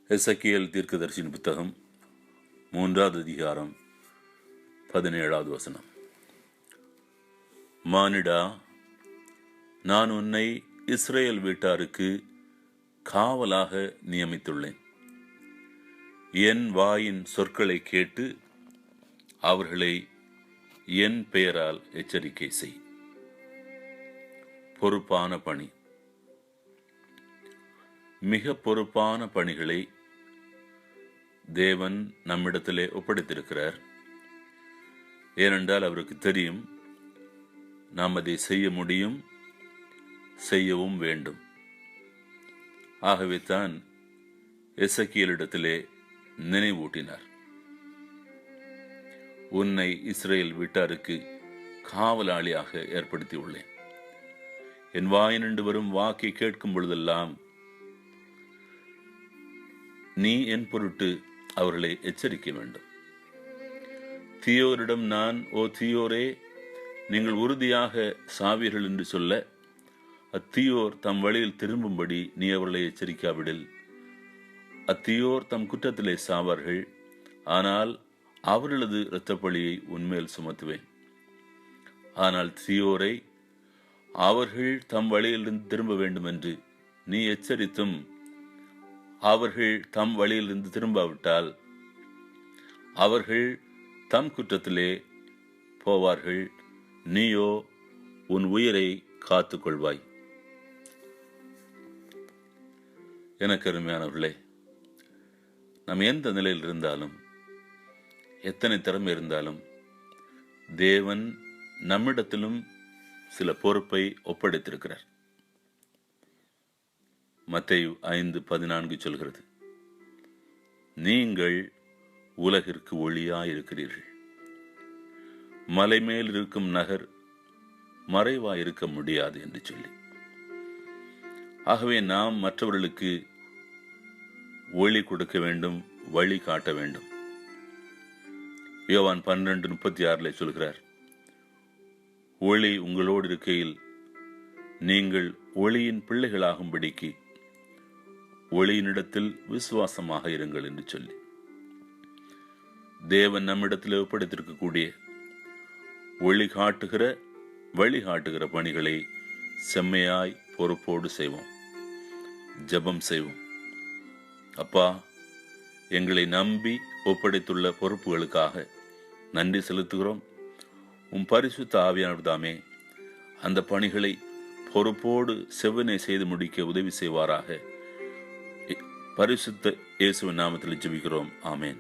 எசேக்கியேல் தீர்க்கதரிசியின் புத்தகம் 3வது அதிகாரம் 17வது வசனம். மானிடா, நான் உன்னை இஸ்ரேல் வீட்டாருக்கு காவலாக நியமித்துள்ளேன். என் வாயின் சொற்களை கேட்டு அவர்களை என் பெயரால் எச்சரிக்கை செய். பொறுப்பான பணி. மிக பொறுப்பான பணிகளை தேவன் நம்மிடத்திலே ஒப்படைத்திருக்கிறார். ஏனென்றால் அவருக்கு தெரியும் நாம் அதை செய்ய முடியும், செய்யவும் வேண்டும். ஆகவே தான் எசேக்கியேலிடத்திலே நினைவூட்டினார். உன்னை இஸ்ரேல் வீட்டாருக்கு காவலாளியாக ஏற்படுத்தியுள்ளேன். என் வாயினின்று வரும் வாக்கை கேட்கும் பொழுதெல்லாம் நீ என் பொருட்டு அவர்களை எச்சரிக்க வேண்டும். தீயோரிடம் நான், ஓ தீயோரே, நீங்கள் உறுதியாக சாவீர்கள் என்று சொல்ல, அத்தீயோர் தம் வழியில் திரும்பும்படி நீ அவர்களை எச்சரிக்காவிடில், அத்தீயோர் தம் குற்றத்திலே சாவார்கள். ஆனால் அவர்களது இரத்தப்பழியை உன்மேல் சுமத்துவேன். ஆனால் தீயோரை அவர்கள் தம் வழியிலிருந்து திரும்ப வேண்டும் என்று நீ எச்சரித்தும் அவர்கள் தம் வழியிலிருந்து திரும்பாவிட்டால் அவர்கள் தம் குற்றத்திலே போவார்கள். நீயோ உன் உயிரை காத்து கொள்வாய். எனக்கு அருமையானவர்களே, நாம் எந்த நிலையில் இருந்தாலும், எத்தனை திறமை இருந்தாலும், தேவன் நம்மிடத்திலும் சில பொறுப்பை ஒப்படைத்திருக்கிறார். மத்தேயு 5:14 சொல்கிறது, நீங்கள் உலகிற்கு ஒளியாயிருக்கிறீர்கள். மலை மேல் இருக்கும் நகர் மறைவாயிருக்க முடியாது என்று சொல்லி. ஆகவே நாம் மற்றவர்களுக்கு ஒளி கொடுக்க வேண்டும், வழி காட்ட வேண்டும். யோவான் 12:36 சொல்கிறார், ஒளி உங்களோடு இருக்கையில் நீங்கள் ஒளியின் பிள்ளைகளாகும்படிக்கு ஒளியினிடத்தில் விசுவாசமாக இருங்கள் என்று சொல்லி. தேவன் நம்மிடத்தில் ஒப்படைத்திருக்கக்கூடிய ஒளி காட்டுகிற, வழிகாட்டுகிற பணிகளை செம்மையாய் பொறுப்போடு செய்வோம். ஜெபம் செய்வோம். அப்பா, எங்களை நம்பி ஒப்படைத்துள்ள பொறுப்புகளுக்காக நன்றி செலுத்துகிறோம். உம் பரிசுத்த ஆவியானவர் தாமே அந்த பணிகளை பொறுப்போடு செவ்வனே செய்து முடிக்க உதவி செய்வாராக. பரிசுத்த இயேசுவின் நாமத்தில் ஜெபிக்கிறோம். ஆமென்.